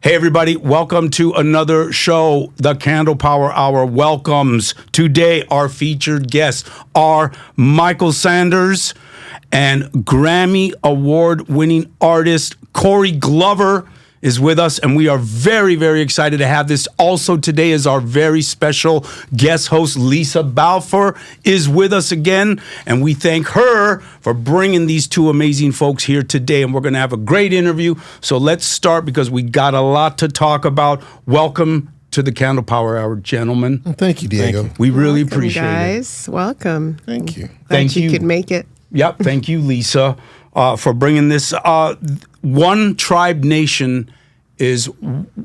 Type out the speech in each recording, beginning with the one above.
Hey, everybody, welcome to another show. The Candlepower Hour welcomes today our featured guests are Michael Sanders and Grammy Award-winning artist Corey Glover is with us, and we are very, very excited to have this. Also today is our very special guest host, Leisa Balfour, is with us again, and we thank her for bringing these two amazing folks here today, and we're going to have a great interview. So let's start because we got a lot to talk about. Welcome to the Candlepower Hour, gentlemen. Thank you, Diego. Thank you. We really appreciate guys. Welcome. Thank you. Glad you could make it. Yep, thank you, Leisa, for bringing this. One Tribe Nation is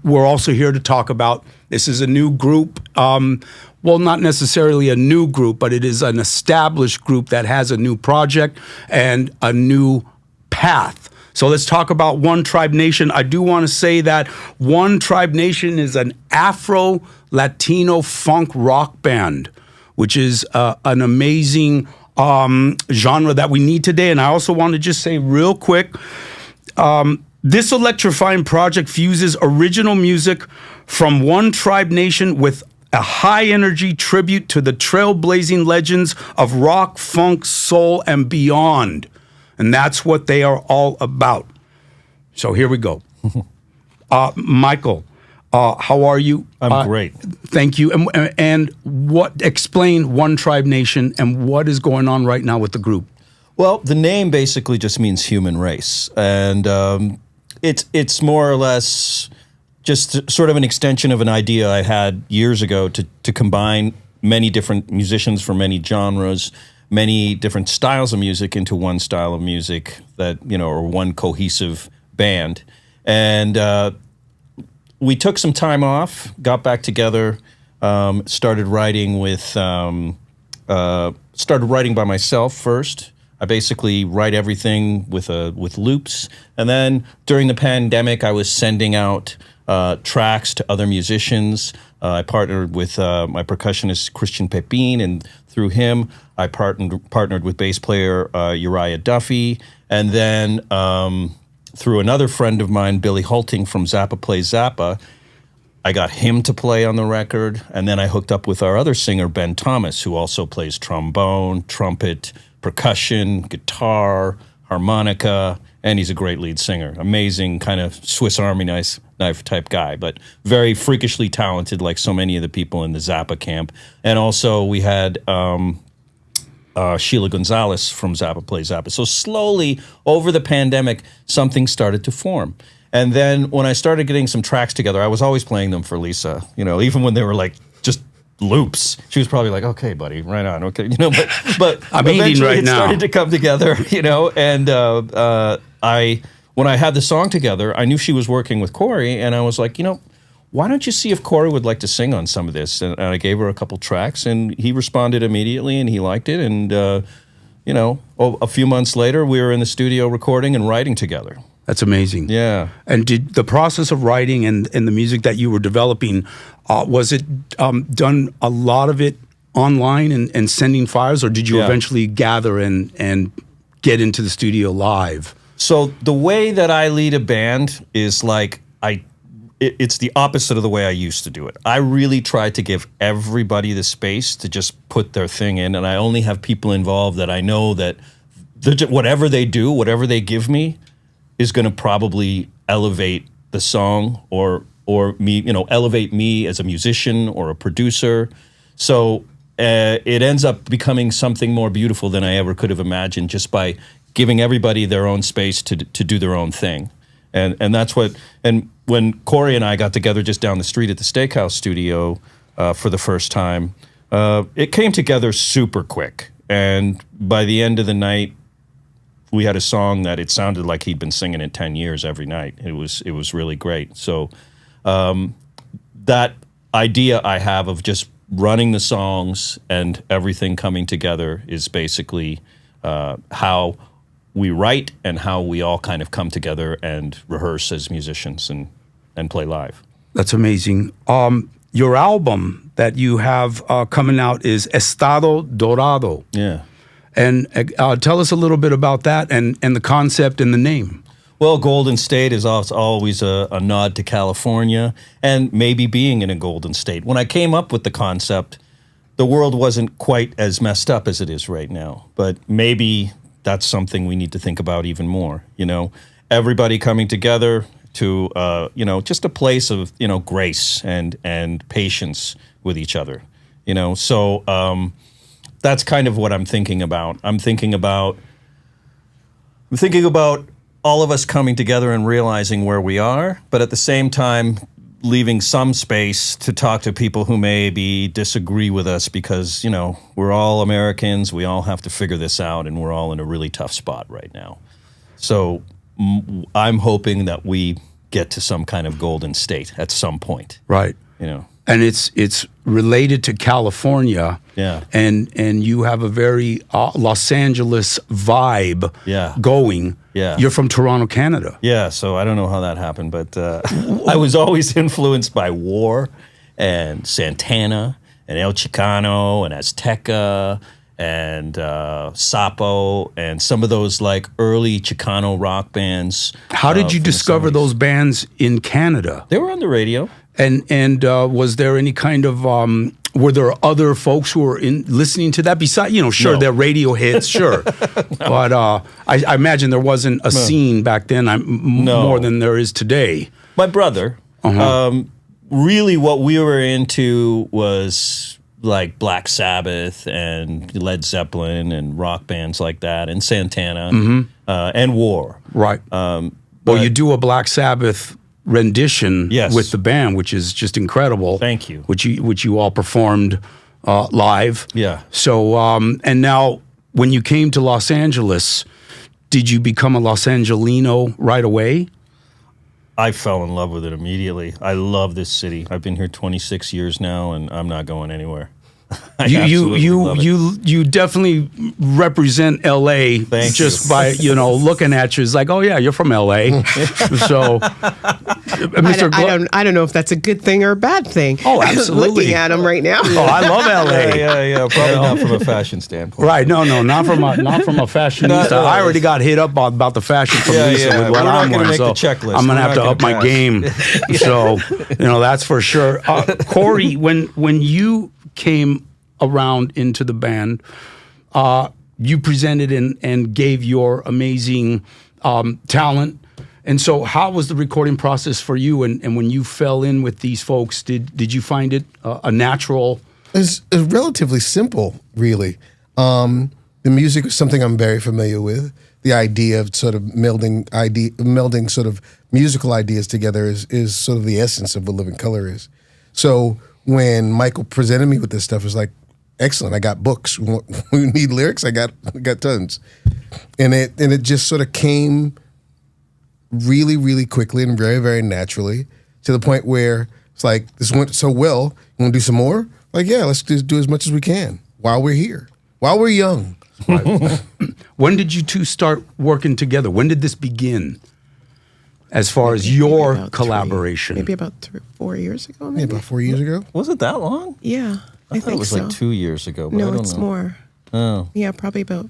we're also here to talk about. This is a new group. Well, not necessarily a new group, but it is an established group that has a new project and a new path. So let's talk about One Tribe Nation. I do want to say that One Tribe Nation is an Afro-Latino funk rock band, which is an amazing genre that we need today. And I also want to just say real quick, this electrifying project fuses original music from One Tribe Nation with a high-energy tribute to the trailblazing legends of rock, funk, soul, and beyond. And that's what they are all about. So here we go. Michael, how are you? I'm great. Thank you. And explain One Tribe Nation and what is going on right now with the group. Well, the name basically just means human race, and it's more or less just sort of an extension of an idea I had years ago to combine many different musicians from many genres, many different styles of music into one style of music that, or one cohesive band. And we took some time off, got back together, started writing by myself first. I basically write everything with loops, and then during the pandemic, I was sending out tracks to other musicians. I partnered with my percussionist Christian Pepin, and through him, I partnered with bass player Uriah Duffy, and then through another friend of mine, Billy Hulting from Zappa Plays Zappa, I got him to play on the record, and then I hooked up with our other singer, Ben Thomas, who also plays trombone, trumpet, percussion, guitar, harmonica, and he's a great lead singer. Amazing kind of Swiss Army knife type guy, but very freakishly talented like so many of the people in the Zappa camp. And also we had Sheila Gonzalez from Zappa Plays Zappa. So slowly, over the pandemic, something started to form. And then when I started getting some tracks together, I was always playing them for Leisa, even when they were like just loops. She was probably like, okay, buddy, right on, okay, but I'm eating right now. It started to come together, and when I had the song together, I knew she was working with Corey, and I was like, why don't you see if Corey would like to sing on some of this? And I gave her a couple tracks, and he responded immediately, and he liked it, and a few months later, we were in the studio recording and writing together. That's amazing. Yeah. And did the process of writing and the music that you were developing, was it done a lot of it online and sending files, or did you eventually gather and get into the studio live? So the way that I lead a band is like it's the opposite of the way I used to do it. I really try to give everybody the space to just put their thing in, and I only have people involved that I know that whatever they do, whatever they give me, is going to probably elevate the song or me, elevate me as a musician or a producer. So it ends up becoming something more beautiful than I ever could have imagined just by giving everybody their own space to do their own thing. And that's what, and when Corey and I got together just down the street at the Steakhouse studio for the first time, it came together super quick. And by the end of the night, we had a song that it sounded like he'd been singing it 10 years every night. It was really great. So that idea I have of just running the songs and everything coming together is basically how we write and how we all kind of come together and rehearse as musicians and play live. That's amazing. Your album that you have coming out is Estado Dorado. Yeah. And tell us a little bit about that and the concept and the name. Well, Golden State is always a nod to California and maybe being in a Golden State. When I came up with the concept, the world wasn't quite as messed up as it is right now. But maybe that's something we need to think about even more. Everybody coming together to, just a place of, grace and patience with each other. So that's kind of what I'm thinking about. I'm thinking about all of us coming together and realizing where we are, but at the same time, leaving some space to talk to people who maybe disagree with us because, we're all Americans. We all have to figure this out, and we're all in a really tough spot right now. So I'm hoping that we get to some kind of golden state at some point. Right. And it's related to California. Yeah. And you have a very Los Angeles vibe going. Yeah. You're from Toronto, Canada. Yeah, so I don't know how that happened, but I was always influenced by War and Santana and El Chicano and Azteca and Sapo and some of those like early Chicano rock bands. How did you from the discover 70s. those bands in Canada? They were on the radio. And was there any kind of were there other folks who were listening to that? Besides, sure, No. their radio hits, sure, but I imagine there wasn't a scene back then more than there is today. My brother, really what we were into was like Black Sabbath and Led Zeppelin and rock bands like that and Santana and War. Right. Well, you do a Black Sabbath rendition with the band, which is just incredible. Thank you. Which you all performed live. Yeah. So and now when you came to Los Angeles, did you become a Los Angeleno right away? I fell in love with it immediately. I love this city. I've been here 26 years now, and I'm not going anywhere. You definitely represent LA just by looking at you. It's like, oh yeah, you're from LA. So, Mr. I don't know if that's a good thing or a bad thing. Oh, absolutely. Looking at him right now. Oh, I love LA. Yeah. Probably not from a fashion standpoint. Right? No, not from a fashionista. I already got hit up about the fashion from Lisa with what I'm wearing. So I'm gonna have to up my game. So that's for sure. Corey, when you came around into the band, you presented and gave your amazing talent. And so how was the recording process for you? And when you fell in with these folks, did you find it a natural? It's relatively simple, really. The music is something I'm very familiar with. The idea of sort of melding sort of musical ideas together is sort of the essence of what Living Color is. So when Michael presented me with this stuff, it was like, excellent, I got books. We need lyrics, I got tons. And it just sort of came really, really quickly and very, very naturally to the point where it's like, this went so well, you want to do some more? Like, yeah, let's just do as much as we can while we're here, while we're young. Right. When did you two start working together? When did this begin? As far as your collaboration? Maybe about 4 years ago, maybe? Yeah, about 4 years ago. Was it that long? Yeah, I thought think it was so. like 2 years ago. But I No, don't it's know. more. Oh. Yeah, probably about,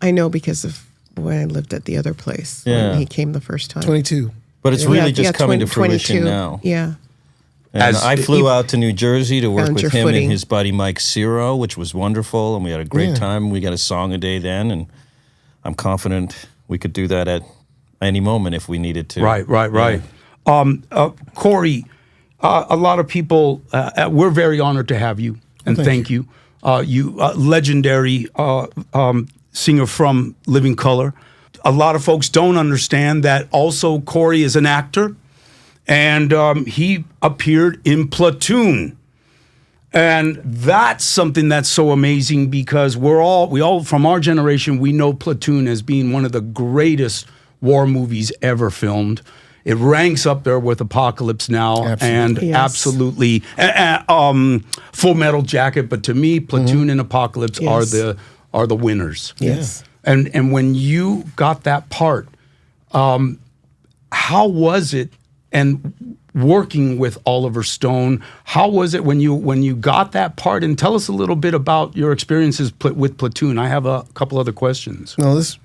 I know because of when I lived at the other place. Yeah. When he came the first time. 22. But it's really just coming to fruition 22. now. Yeah. And I flew out to New Jersey to work found with your him footing. and his buddy Mike Ciro, which was wonderful, and we had a great time. We got a song a day then, and I'm confident we could do that at any moment if we needed to. Right. Corey, a lot of people, we're very honored to have you, and thank you. You legendary singer from Living Color. A lot of folks don't understand that also Corey is an actor, and he appeared in Platoon. And that's something that's so amazing because we all from our generation, we know Platoon as being one of the greatest war movies ever filmed. It ranks up there with Apocalypse Now and absolutely Full Metal Jacket. But to me, Platoon and Apocalypse are the winners. Yes. And when you got that part, how was it? And working with Oliver Stone, how was it when you got that part? And tell us a little bit about your experiences with Platoon. I have a couple other questions. No, this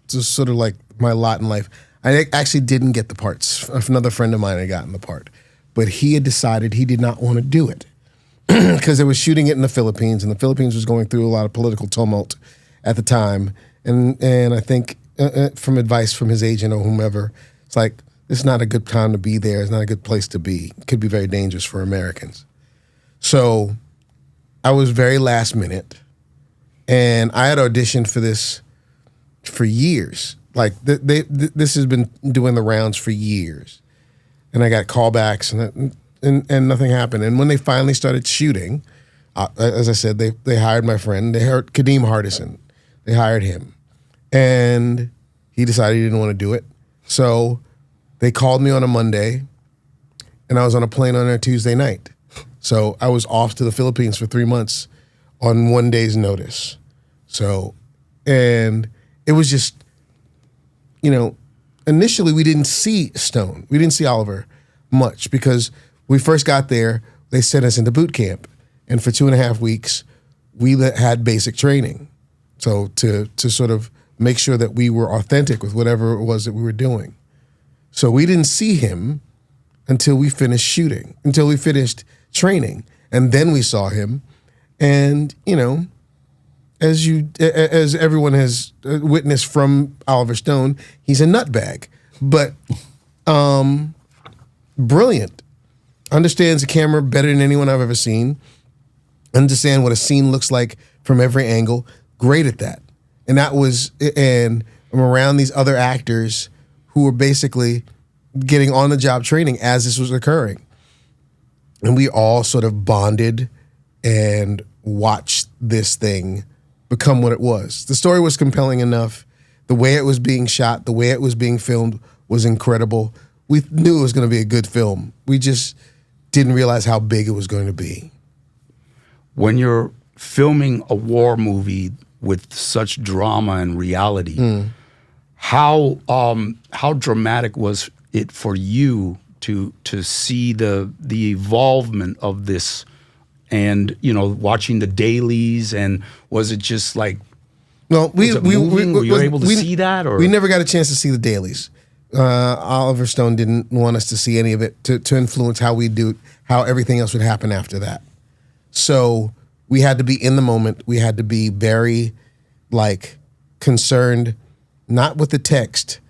is sort of like my lot in life. I actually didn't get the parts. Another friend of mine had gotten the part, but he had decided he did not want to do it because they were shooting it in the Philippines, and the Philippines was going through a lot of political tumult at the time. And I think from advice from his agent or whomever, it's like, it's not a good time to be there. It's not a good place to be. It could be very dangerous for Americans. So I was very last minute, and I had auditioned for this for years. Like this has been doing the rounds for years, and I got callbacks, and nothing happened. And when they finally started shooting, as I said, they hired my friend. They hired Kadeem Hardison. They hired him, and he decided he didn't want to do it. So they called me on a Monday, and I was on a plane on a Tuesday night. So I was off to the Philippines for 3 months on 1 day's notice. So, and it was just, initially we didn't see Stone. We didn't see Oliver much because we first got there, they sent us into boot camp. And for 2.5 weeks, we had basic training. So to sort of make sure that we were authentic with whatever it was that we were doing. So we didn't see him until we finished shooting, until we finished training. And then we saw him. And, as everyone has witnessed from Oliver Stone, he's a nutbag, but brilliant. Understands the camera better than anyone I've ever seen. Understand what a scene looks like from every angle. Great at that. And I'm around these other actors who were basically getting on the job training as this was occurring. And we all sort of bonded and watched this thing become what it was. The story was compelling enough. The way it was being shot, the way it was being filmed was incredible. We knew it was going to be a good film. We just didn't realize how big it was going to be. When you're filming a war movie with such drama and reality, how dramatic was it for you to see the evolvement of this, and watching the dailies, and was it just like, no, were you able to see that, or we never got a chance to see the dailies? Oliver Stone didn't want us to see any of it to influence how everything else would happen after that. So we had to be in the moment. We had to be very concerned, not with the text,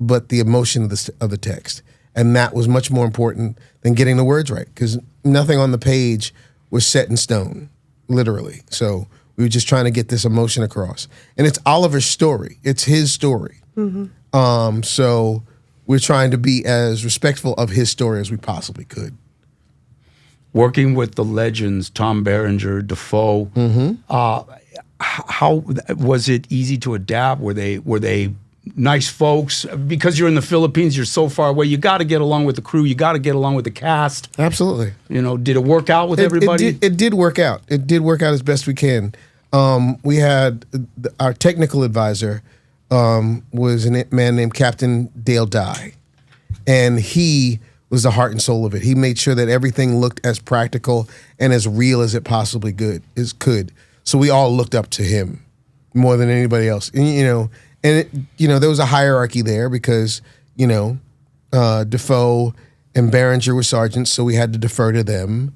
but the emotion of the text. And that was much more important than getting the words right, because nothing on the page was set in stone, literally. So we were just trying to get this emotion across. And it's Oliver's story. It's his story. Mm-hmm. So we're trying to be as respectful of his story as we possibly could. Working with the legends, Tom Berenger, Defoe, how was it easy to adapt? Were they nice folks? Because you're in the Philippines, you're so far away. You got to get along with the crew. You got to get along with the cast. Absolutely. Did it work out with everybody? It did work out. It did work out as best we can. We had our technical advisor was a man named Captain Dale Dye, and he was the heart and soul of it. He made sure that everything looked as practical and as real as it possibly could. So we all looked up to him more than anybody else. And, there was a hierarchy there because, Defoe and Berenger were sergeants, so we had to defer to them.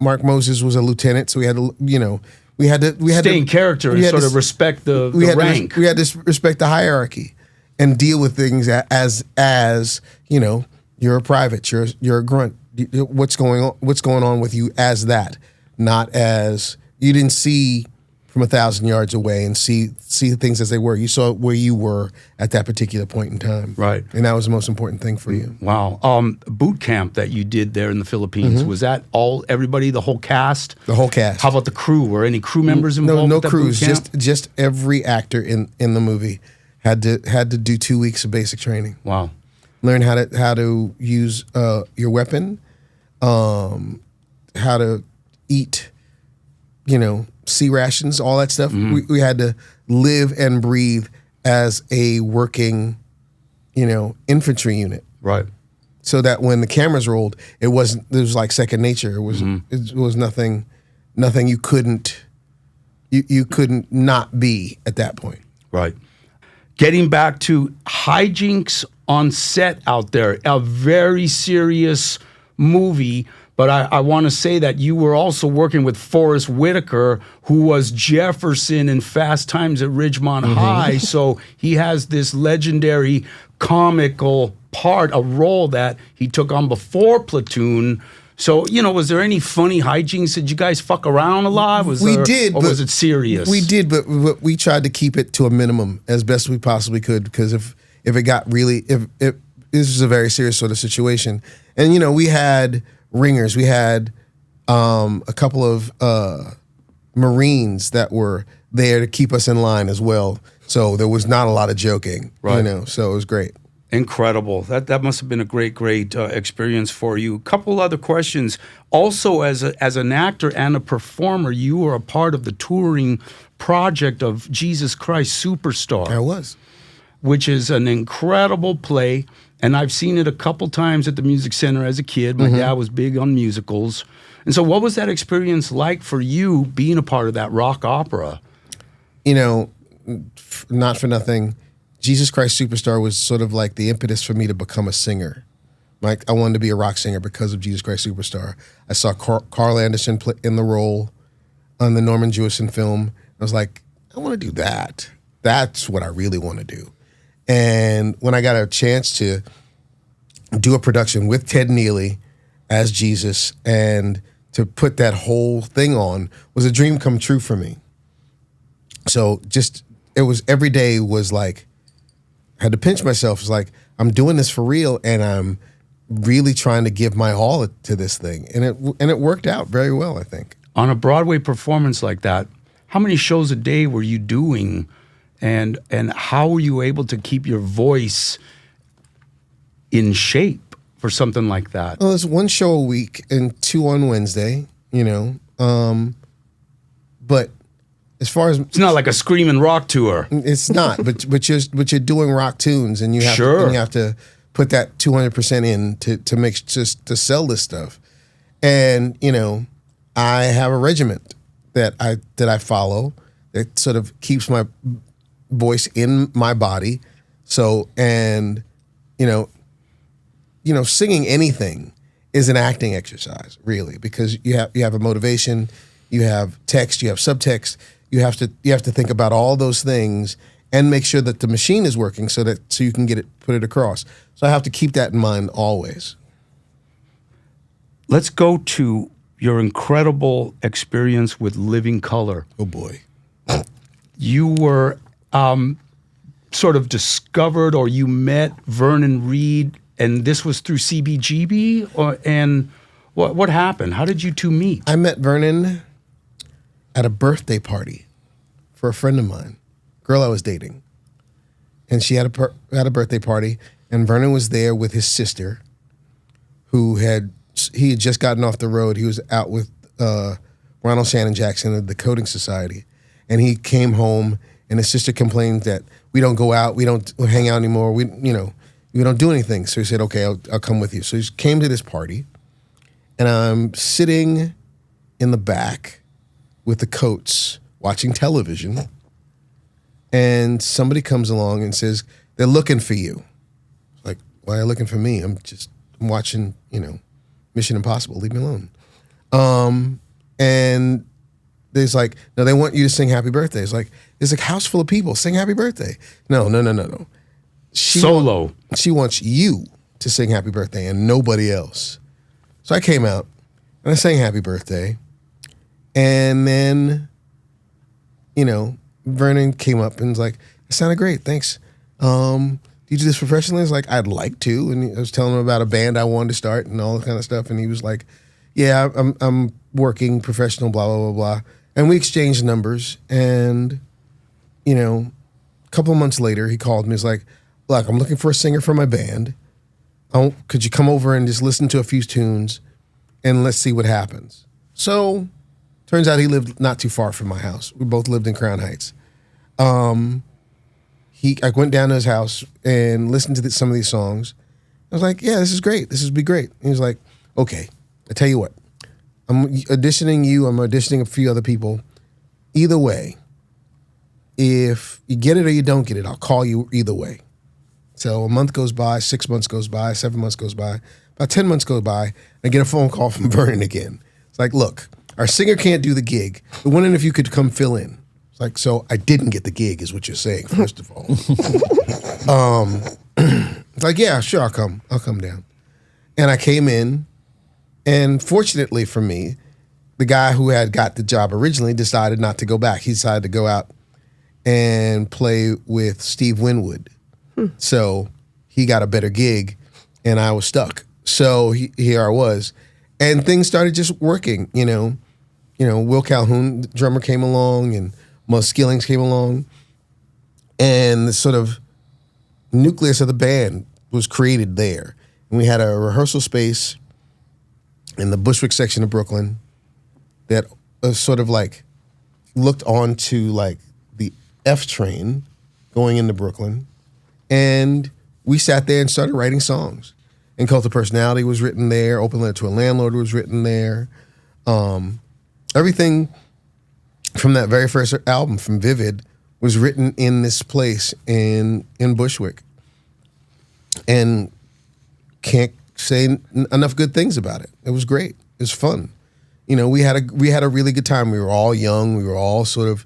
Mark Moses was a lieutenant, so we had to stay in character and sort of respect the rank. We had to respect the hierarchy and deal with things as you're a private, you're a grunt. What's going on with you as that, not as you didn't see from 1,000 yards away and see things as they were. You saw where you were at that particular point in time. Right. And that was the most important thing for you. Wow. Boot camp that you did there in the Philippines, was that everybody, the whole cast? The whole cast. How about the crew? Were any crew members involved? No with that crews. boot camp? Just every actor in the movie had to do 2 weeks of basic training. Wow. Learn how to use your weapon, how to eat, sea rations, all that stuff. We had to live and breathe as a working, infantry unit. Right. So that when the cameras rolled, it was like second nature. It was nothing you couldn't you couldn't not be at that point. Right. Getting back to hijinks on set out there, a very serious movie. But I want to say that you were also working with Forrest Whitaker, who was Jefferson in Fast Times at Ridgemont High. So he has this legendary comical part, a role that he took on before Platoon. So, was there any funny hijinks? Did you guys fuck around a lot? Or was it serious? We did, but we tried to keep it to a minimum as best we possibly could, because if it got really, if this was a very serious sort of situation. And, we had ringers. We had a couple of Marines that were there to keep us in line as well. So there was not a lot of joking, right. So it was great. Incredible. That must have been a great experience for you. A couple other questions. Also, as an actor and a performer, you were a part of the touring project of Jesus Christ Superstar. I was. Which is an incredible play. And I've seen it a couple times at the Music Center as a kid. My dad was big on musicals. And so what was that experience like for you being a part of that rock opera? Not for nothing, Jesus Christ Superstar was sort of like the impetus for me to become a singer. Like, I wanted to be a rock singer because of Jesus Christ Superstar. I saw Carl Anderson play in the role on the Norman Jewison film. I was like, I want to do that. That's what I really want to do. And when I got a chance to do a production with Ted Neely as Jesus and to put that whole thing on was a dream come true for me. So it was, every day was like, I had to pinch myself. It's like, I'm doing this for real, and I'm really trying to give my all to this thing. And it worked out very well, I think. On a Broadway performance like that, how many shows a day were you doing? And how were you able to keep your voice in shape for something like that? Well, it's one show a week and 2 on Wednesday, but as far as it's not like a screaming rock tour. It's not, but you're doing rock tunes, and you have to put that 200% in to make to sell this stuff. And I have a regiment that I follow that sort of keeps my voice in my body. So, and singing anything is an acting exercise, really, because you have a motivation, you have text, you have subtext. You have to think about all those things and make sure that the machine is working so you can put it across. So I have to keep that in mind always. Let's go to your incredible experience with Living Color. Oh boy. You were sort of discovered, or you met Vernon Reid, and this was through CBGB, and what happened? How did you two meet? I met Vernon at a birthday party for a friend of mine, girl I was dating. And she had a birthday party, and Vernon was there with his sister, he had just gotten off the road. He was out with Ronald Shannon Jackson of the Coding Society. And he came home, and his sister complained that we don't go out, we don't hang out anymore, we don't do anything. So he said, okay, I'll come with you. So he came to this party, and I'm sitting in the back with the Coates watching television, and somebody comes along and says, they're looking for you. Like, why are they looking for me? I'm watching, Mission Impossible, leave me alone. And there's like, no, they want you to sing Happy Birthday. It's like, there's a house full of people, sing Happy Birthday. No. Solo. She wants you to sing Happy Birthday and nobody else. So I came out and I sang Happy Birthday. And then, Vernon came up and was like, it sounded great, thanks. Do you do this professionally? I was like, I'd like to. And I was telling him about a band I wanted to start and all that kind of stuff. And he was like, yeah, I'm working professional, blah, blah, blah, blah. And we exchanged numbers. And, a couple of months later, he called me. He's like, look, I'm looking for a singer for my band. Could you come over and just listen to a few tunes and let's see what happens? So turns out he lived not too far from my house. We both lived in Crown Heights. I went down to his house and listened to some of these songs. I was like, yeah, this is great. This would be great. And he was like, okay, I tell you what. I'm auditioning you. I'm auditioning a few other people. either way, if you get it or you don't get it, I'll call you either way. So a month goes by, 6 months goes by, 7 months goes by, about 10 months go by, and I get a phone call from Vernon again. It's like, look, our singer can't do the gig. We're wondering if you could come fill in. It's like, so I didn't get the gig is what you're saying, first of all. It's like, yeah, sure, I'll come down. And I came in, and fortunately for me, the guy who had got the job originally decided not to go back. He decided to go out and play with Steve Winwood. So he got a better gig, and I was stuck. So here I was, and things started just working. You know, Will Calhoun, the drummer, came along, and Mus Skillings came along, and the sort of nucleus of the band was created there. And we had a rehearsal space in the Bushwick section of Brooklyn that was sort of like looked onto like the F train going into Brooklyn. And we sat there and started writing songs. And Cult of Personality was written there. Open Letter to a Landlord was written there. Everything from that very first album, from Vivid, was written in this place in Bushwick. And can't say enough good things about it. It was great. It was fun. You know, we had a really good time. We were all young. We were all sort of,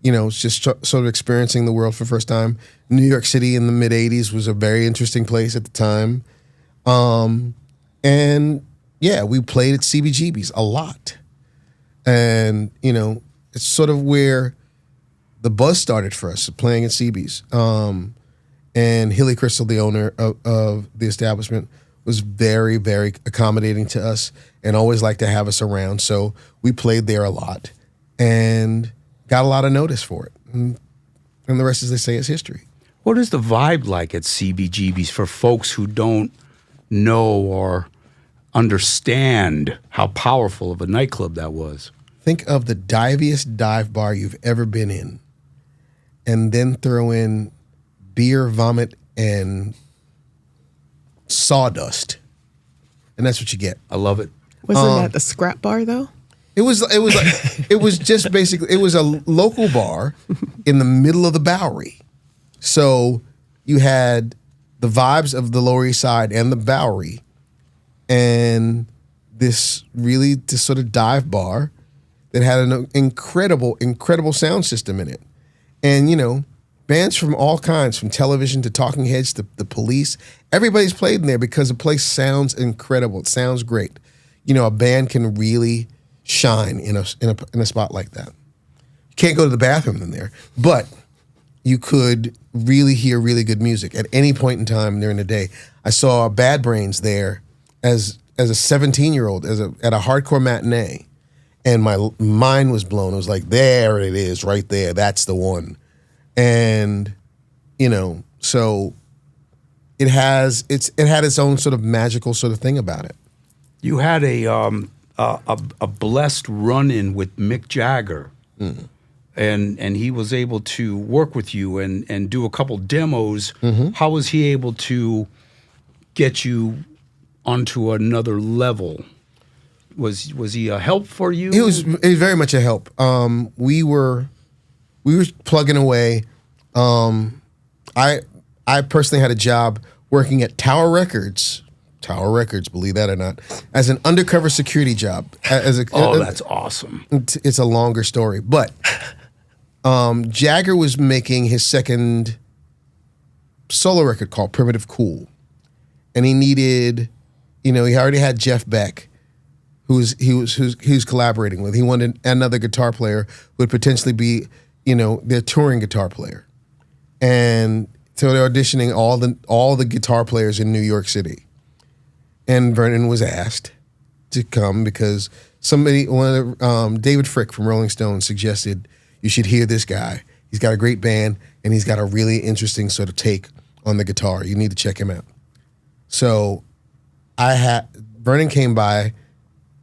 just sort of experiencing the world for the first time. New York City in the mid-'80s was a very interesting place at the time. And yeah, we played at CBGBs a lot. And, it's sort of where the buzz started for us, playing at CB's. And Hilly Crystal, the owner of the establishment, was very, very accommodating to us and always liked to have us around. So we played there a lot and got a lot of notice for it. And the rest, as they say, is history. What is the vibe like at CBGBs for folks who don't know or understand how powerful of a nightclub that was? Think of the diviest dive bar you've ever been in, and then throw in beer, vomit, and sawdust, and that's what you get. I love it. Wasn't that the scrap bar though? It was just basically, it was a local bar in the middle of the Bowery. So you had the vibes of the Lower East Side and the Bowery, and this sort of dive bar that had an incredible sound system in it. And bands from all kinds, from Television to Talking Heads to the Police, everybody's played in there because the place sounds incredible. It sounds great. A band can really shine in a spot like that. You can't go to the bathroom in there, but you could really hear really good music at any point in time during the day. I saw Bad Brains there as a 17-year-old at a hardcore matinee, and my mind was blown. It was like, there it is, right there. That's the one. And so it had its own sort of magical sort of thing about it. You had a blessed run-in with Mick Jagger, and he was able to work with you and do a couple demos. Mm-hmm. How was he able to get you onto another level? Was he a help for you? He was very much a help. We were plugging away. I personally had a job working at Tower Records, believe that or not, as an undercover security job. That's awesome. It's a longer story, but Jagger was making his second solo record called Primitive Cool, and he needed, he already had Jeff Beck, who he was collaborating with. He wanted another guitar player who would potentially be, their touring guitar player. And so they're auditioning all the guitar players in New York City. And Vernon was asked to come because David Frick from Rolling Stone suggested, you should hear this guy. He's got a great band and he's got a really interesting sort of take on the guitar. You need to check him out. So Vernon came by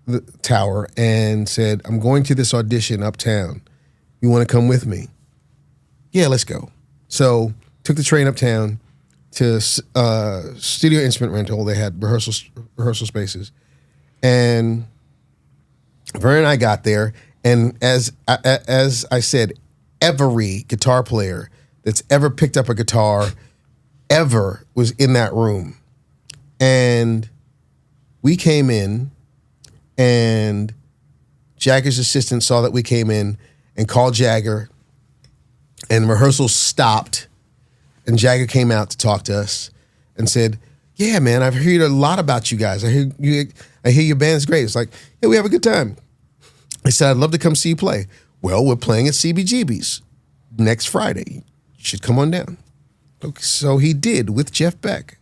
the Tower and said, I'm going to this audition uptown. You want to come with me? Yeah, let's go. So took the train uptown to Studio Instrument Rental. They had rehearsal spaces. And Vernon and I got there, And as I said, every guitar player that's ever picked up a guitar ever was in that room. And we came in, and Jagger's assistant saw that we came in and called Jagger, and rehearsals stopped, and Jagger came out to talk to us and said, yeah, man, I've heard a lot about you guys. I hear your band's great. It's like, yeah, we have a good time. He said, I'd love to come see you play. Well, we're playing at CBGBs next Friday. You should come on down. Okay, so he did with Jeff Beck.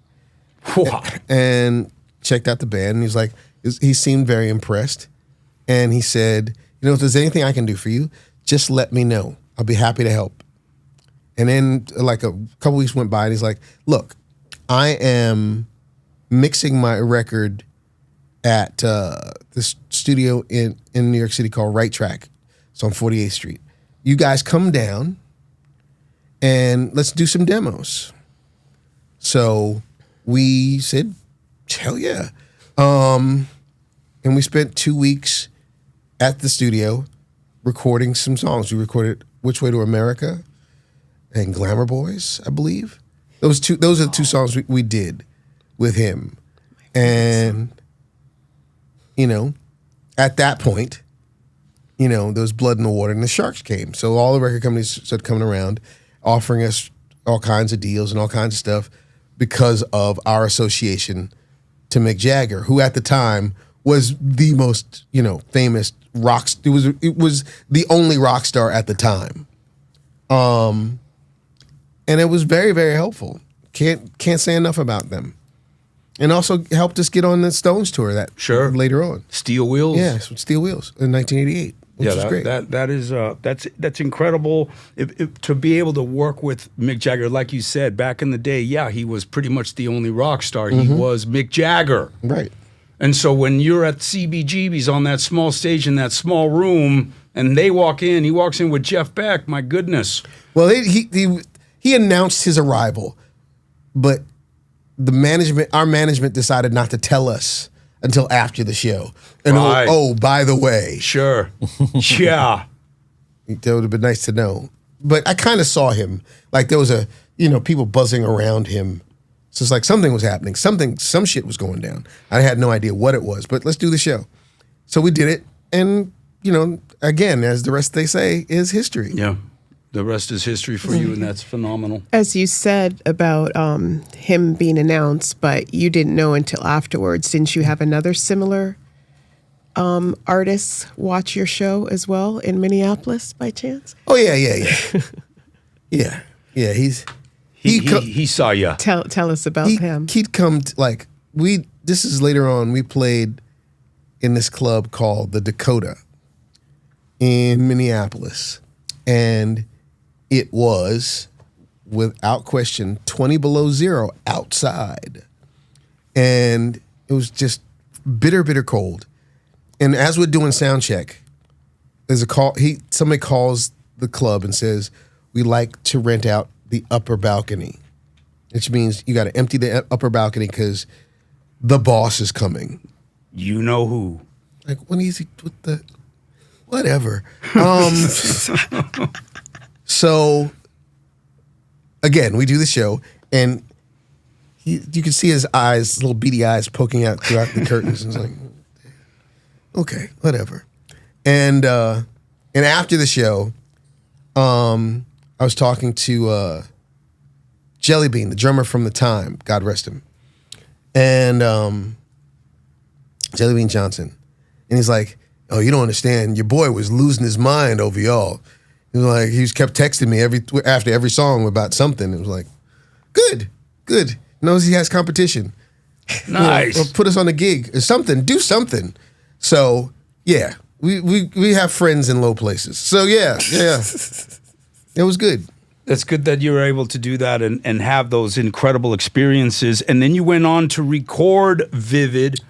Wow. And checked out the band, and he's like, he seemed very impressed. And he said, if there's anything I can do for you, just let me know. I'll be happy to help. And then like a couple weeks went by, and he's like, look, I am mixing my record at this studio in New York City called Right Track. It's on 48th Street. You guys come down and let's do some demos. So we said, hell yeah. And we spent 2 weeks at the studio recording some songs. We recorded Which Way to America and Glamour Boys, I believe. Those are the two songs we did with him. And, at that point, there was blood in the water, and the sharks came. So all the record companies started coming around, offering us all kinds of deals and all kinds of stuff because of our association to Mick Jagger, who at the time was the most, famous rock. It was the only rock star at the time. And it was very, very helpful. Can't say enough about them. And also helped us get on the Stones tour later on. Steel Wheels. Yeah, Steel Wheels in 1988. Which was great. That's incredible. To be able to work with Mick Jagger, like you said, back in the day, yeah, he was pretty much the only rock star. He was Mick Jagger. Right. And so when you're at CBGBs on that small stage in that small room, and he walks in with Jeff Beck, my goodness. Well, he announced his arrival, but our management decided not to tell us until after the show. And right. By the way. Sure. Yeah. That would have been nice to know. But I kind of saw him. Like there was people buzzing around him. So it's like something was happening. Some shit was going down. I had no idea what it was, but let's do the show. So we did it. And, again, as the rest they say, is history. Yeah. The rest is history for you, and that's phenomenal. As you said about him being announced, but you didn't know until afterwards. Didn't you have another similar artist watch your show as well in Minneapolis by chance? Oh, yeah. Yeah. He saw you. Tell us about him. He'd come this is later on, we played in this club called the Dakota in Minneapolis. And it was, without question, 20 below zero outside. And it was just bitter, bitter cold. And as we're doing sound check, there's a call. Somebody calls the club and says, we like to rent out the upper balcony, which means you got to empty the upper balcony because the boss is coming. You know who. Like, when is he with the... Whatever. So, again, we do the show, and you can see his eyes, little beady eyes poking out throughout the curtains. And it's like, okay, whatever. And after the show, I was talking to Jelly Bean, the drummer from The Time, God rest him, and Jelly Bean Johnson. And he's like, oh, you don't understand. Your boy was losing his mind over y'all. He was like, he kept texting me after every song about something. It was like, good. Knows he has competition. Nice. Or put us on a gig or something. Do something. So yeah, we have friends in low places. So yeah, it was good. It's good that you were able to do that and have those incredible experiences. And then you went on to record Vivid.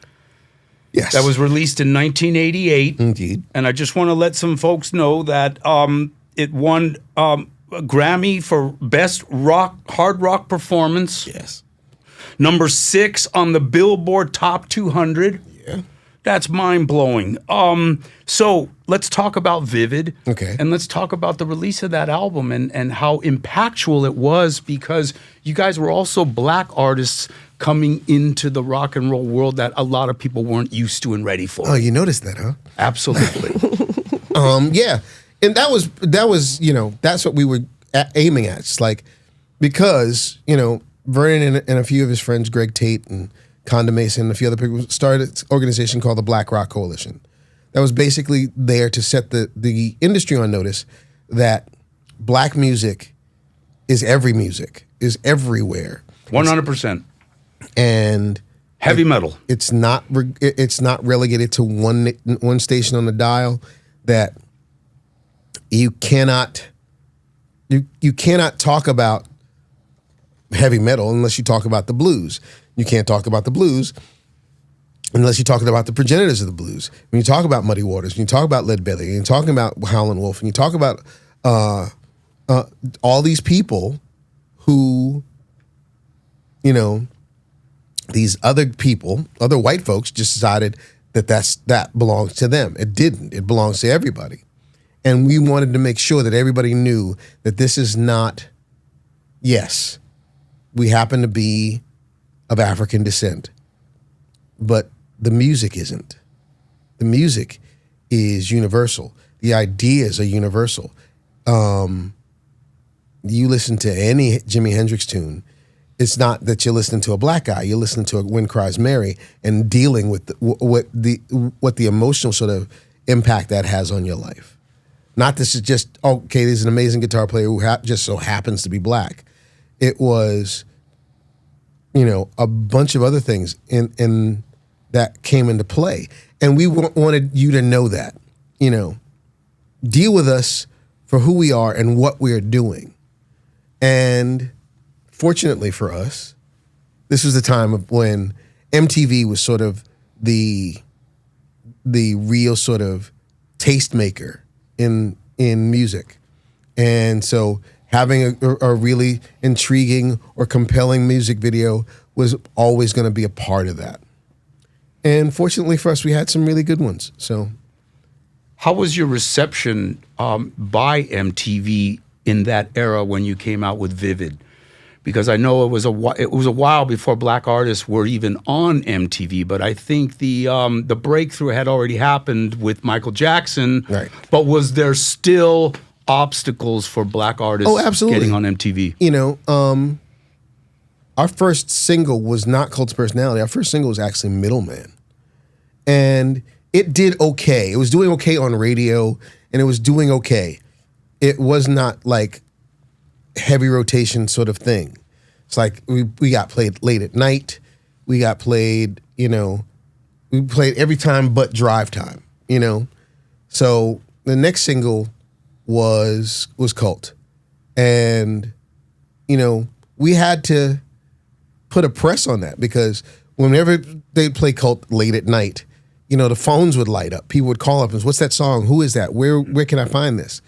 Yes. That was released in 1988. Indeed. And I just want to let some folks know that it won a Grammy for Best Hard Rock Performance. Yes. Number 6 on the Billboard Top 200. Yeah. That's mind blowing. So let's talk about Vivid. Okay. And let's talk about the release of that album and how impactful it was, because you guys were also black artists coming into the rock and roll world that a lot of people weren't used to and ready for. Oh, you noticed that, huh? Absolutely. Yeah, and that was that's what we were aiming at. It's like, because Vernon and a few of his friends, Greg Tate and Conda Mason and a few other people, started an organization called the Black Rock Coalition. That was basically there to set the industry on notice that black music is everywhere. 100%. And Heavy metal. it's not relegated to one station on the dial. That you cannot talk about heavy metal unless you talk about the blues. You can't talk about the blues unless you're talking about the progenitors of the blues. When you talk about Muddy Waters, when you talk about Lead Belly, and you're talking about Howlin' Wolf, and you talk about all these people who, these other people, other white folks, just decided that belongs to them. It didn't. It belongs to everybody. And we wanted to make sure that everybody knew that this is not, yes, we happen to be of African descent, but the music isn't. The music is universal. The ideas are universal. You listen to any Jimi Hendrix tune, it's not that you're listening to a black guy. You're listening to a When Cries Mary and dealing with what the emotional sort of impact that has on your life. Not this is just, okay, there's an amazing guitar player who just so happens to be black. It was, a bunch of other things in that came into play. And we wanted you to know that, deal with us for who we are and what we're doing. And fortunately for us, this was the time of when MTV was sort of the real sort of tastemaker in music. And so having a really intriguing or compelling music video was always going to be a part of that. And fortunately for us, we had some really good ones. So, how was your reception by MTV in that era when you came out with Vivid? Because I know it was a while before black artists were even on MTV, but I think the breakthrough had already happened with Michael Jackson. Right. But was there still obstacles for black artists getting on MTV? Our first single was not Cult of Personality. Our first single was actually Middleman. And it did okay. It was doing okay on radio, and it was doing okay. It was not like heavy rotation sort of thing. It's like we got played late at night. We got played, we played every time but drive time, So the next single was Cult. And, we had to put a press on that, because whenever they play Cult late at night, the phones would light up. People would call up and say, what's that song? Who is that? Where can I find this?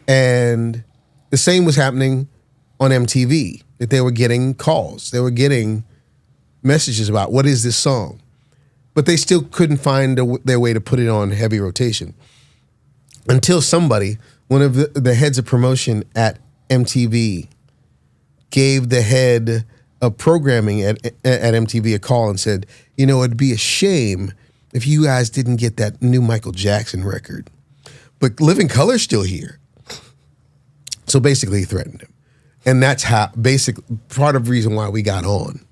And the same was happening on MTV, that they were getting calls. They were getting messages about, what is this song? But they still couldn't find their way to put it on heavy rotation. Until somebody, one of the heads of promotion at MTV, gave the head of programming at MTV a call and said, it'd be a shame if you guys didn't get that new Michael Jackson record. But Living Color's still here. So basically he threatened him. And that's how, part of the reason why we got on.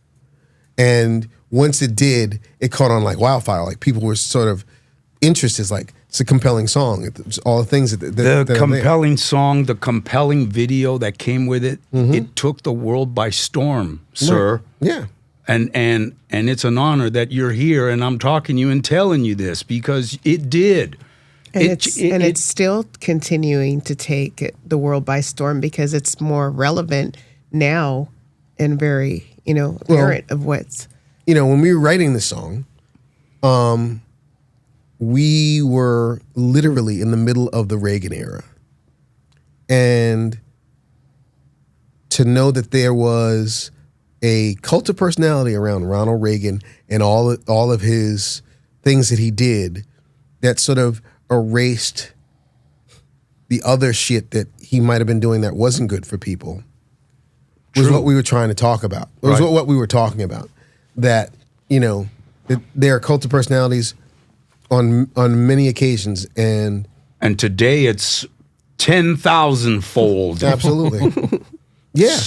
And once it did, it caught on like wildfire. Like people were sort of interested, like, it's a compelling song. It's all the things that the compelling song, the compelling video that came with it, it took the world by storm, sir. Yeah. And it's an honor that you're here and I'm talking to you and telling you this, because it did. And it's still continuing to take the world by storm, because it's more relevant now and very, apparent of what's. When we were writing the song, we were literally in the middle of the Reagan era. And to know that there was a cult of personality around Ronald Reagan and all of his things that he did that sort of erased the other shit that he might have been doing that wasn't good for people was what we were trying to talk about. It was what we were talking about. That, that they are cult of personalities on many occasions, and today it's 10,000-fold. Absolutely. Yeah.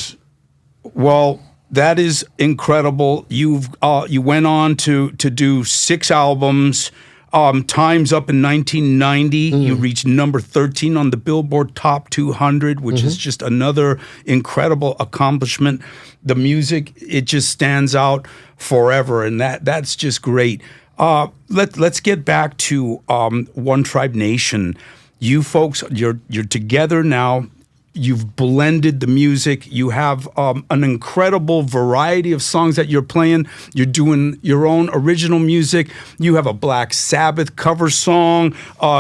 Well, that is incredible. You went on to do 6 albums. Time's Up in 1990. You reached number 13 on the Billboard Top 200, which is just another incredible accomplishment. The music, it just stands out forever, and that's just great. Let's get back to One Tribe Nation. You folks, you're together now. You've blended the music. You have an incredible variety of songs that you're playing. You're doing your own original music. You have a Black Sabbath cover song.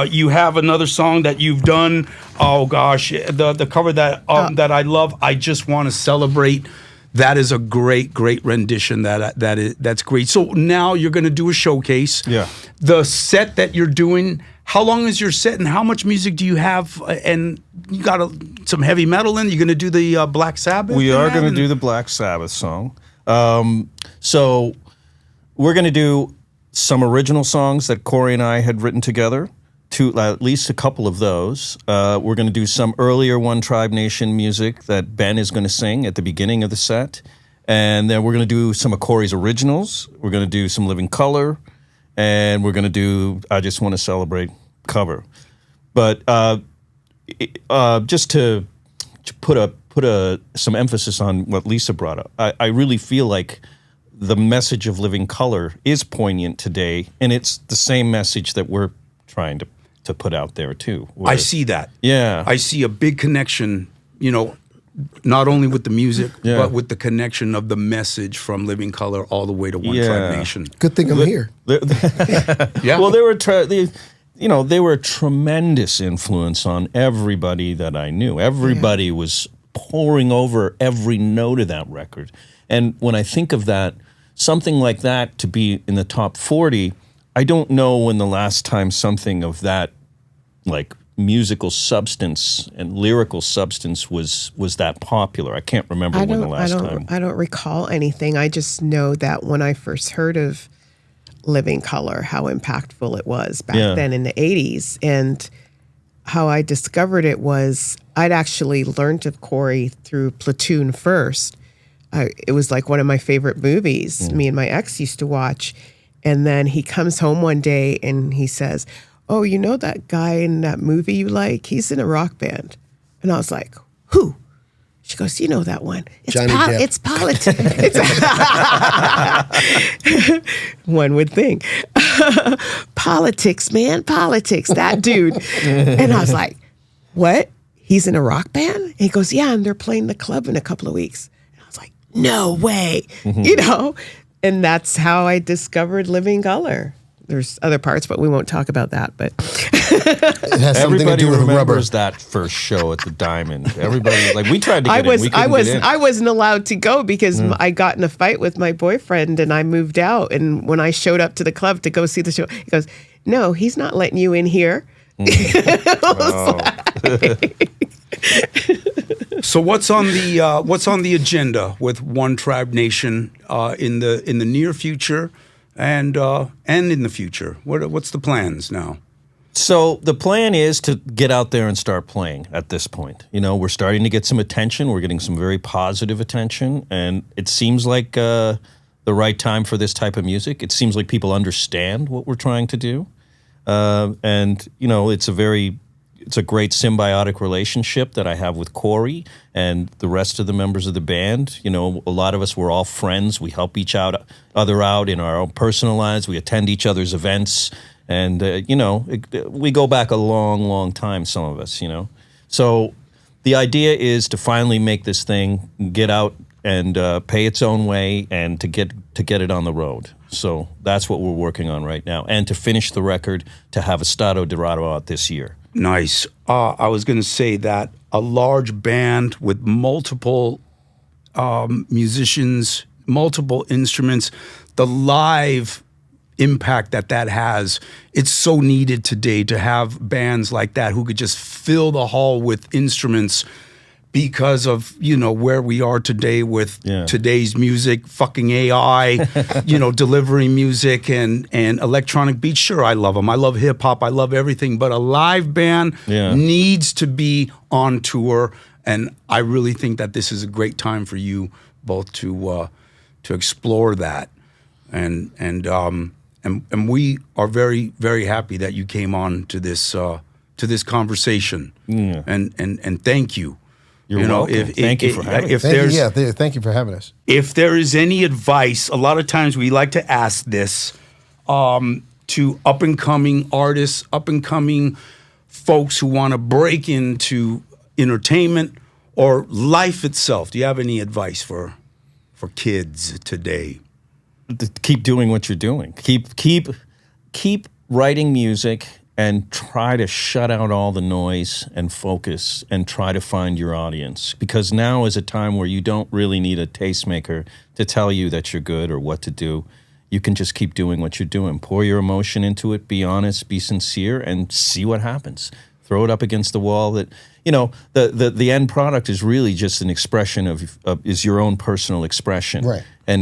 You have another song that you've done. Oh gosh, the cover that I love. I Just Want to Celebrate. That is a great rendition. That's great. So now you're going to do a showcase. Yeah. The set that you're doing. How long is your set, and how much music do you have? And you got some heavy metal in. You're going to do the Black Sabbath? We are going to do the Black Sabbath song. So we're going to do some original songs that Corey and I had written together, at least a couple of those. We're going to do some earlier One Tribe Nation music that Ben is going to sing at the beginning of the set. And then we're going to do some of Corey's originals. We're going to do some Living Color. And we're going to do I Just Want to Celebrate cover. But just to put some emphasis on what Lisa brought up, I really feel like the message of Living Color is poignant today, and it's the same message that we're trying to put out there too. I see that. Yeah. I see a big connection, not only with the music, but with the connection of the message from Living Color all the way to One Tribe Nation. Good thing I'm here. Yeah. Well, they were a tremendous influence on everybody that I knew. Everybody was poring over every note of that record. And when I think of that, something like that to be in the top 40, I don't know when the last time something of that, like, musical substance and lyrical substance was that popular. I can't remember when the last time. I don't recall anything. I just know that when I first heard of Living Color, how impactful it was back then in the 80s. And how I discovered it was I'd actually learned of Corey through Platoon first. It was like one of my favorite movies me and my ex used to watch. And then he comes home one day and he says, "Oh, you know that guy in that movie you like? He's in a rock band." And I was like, "Who?" She goes, "You know that one. It's Johnny Depp. It's politics." One would think. Politics, man, politics, that dude. And I was like, "What? He's in a rock band?" And he goes, "Yeah, and they're playing the club in a couple of weeks." And I was like, "No way." And that's how I discovered Living Color. There's other parts, but we won't talk about that. But It has something Everybody to do with rubber. remembers that first show at the Diamond. Everybody, like, we tried to get in. We I couldn't get in. I wasn't allowed to go because I got in a fight with my boyfriend and I moved out. And when I showed up to the club to go see the show, he goes, "No, he's not letting you in here." So what's on the agenda with One Tribe Nation in the near future and in the future? What's the plans now? So the plan is to get out there and start playing at this point. We're starting to get some attention. We're getting some very positive attention, and it seems like the right time for this type of music. It seems like people understand what we're trying to do. And it's a great symbiotic relationship that I have with Corey and the rest of the members of the band. A lot of us, we're all friends. We help each other out in our own personal lives. We attend each other's events. And, we go back a long, long time, some of us, So the idea is to finally make this thing get out and pay its own way and to get it on the road. So that's what we're working on right now. And to finish the record, to have Estado Dorado out this year. Nice. I was going to say that a large band with multiple musicians, multiple instruments, the live impact that has. It's so needed today to have bands like that who could just fill the hall with instruments because of, where we are today with today's music, fucking AI, delivering music and electronic beats. Sure, I love them. I love hip hop. I love everything. But a live band needs to be on tour. And I really think that this is a great time for you both to explore that. And we are very, very happy that you came on to this conversation. And thank you. You're welcome. Thank you for having us. Thank you for having us. If there is any advice, a lot of times we like to ask this to up-and-coming artists, up-and-coming folks who want to break into entertainment or life itself. Do you have any advice for kids today? Keep doing what you're doing. Keep writing music and try to shut out all the noise and focus and try to find your audience. Because now is a time where you don't really need a tastemaker to tell you that you're good or what to do. You can just keep doing what you're doing. Pour your emotion into it, be honest, be sincere, and see what happens. Throw it up against the wall. That the end product is really just an expression of is your own personal expression. Right. And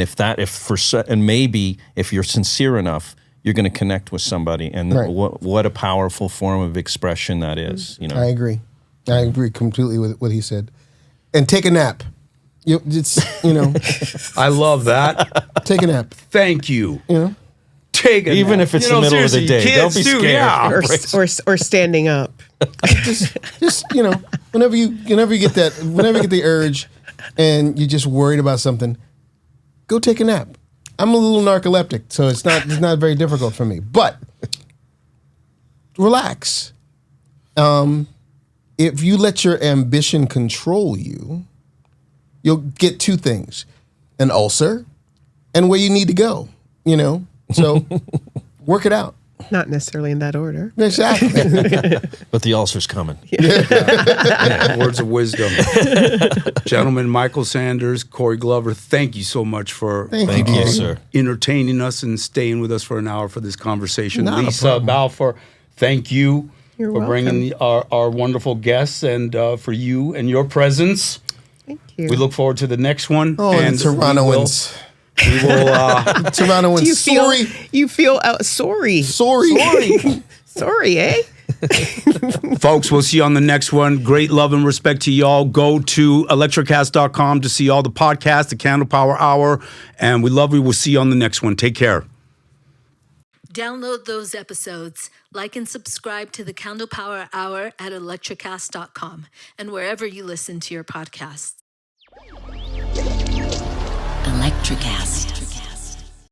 maybe if you're sincere enough, you're going to connect with somebody, and what a powerful form of expression that is. I agree completely with what he said. And take a nap. I love that. Take a nap. Thank you. Take a even nap. if it's the middle of the day. Don't be scared. Yeah. Or standing up. just whenever you get the urge, and you're just worried about something, go take a nap. I'm a little narcoleptic, so it's not very difficult for me. But relax. If you let your ambition control you, you'll get two things: an ulcer and where you need to go. So work it out. Not necessarily in that order. Exactly. But the ulcer's coming. Words of wisdom. Gentlemen, Michael Sanders, Corey Glover, thank you so much for Thank you, sir. Entertaining us and staying with us for an hour for this conversation. Not a Leisa problem. Balfour, thank you You're for welcome. bringing our wonderful guests and for you and your presence. Thank you. We look forward to the next one. Oh, and Torontoans. We will Torontoans. Do you sorry. feel sorry. Sorry, eh? folks, we'll see you on the next one. Great love and respect to y'all. Go to electrocast.com to see all the podcasts, the Candlepower Hour, and we love you. We'll see you on the next one. Take care. Download those episodes, like and subscribe to the Candlepower Hour at electrocast.com and wherever you listen to your podcasts. Electrocast.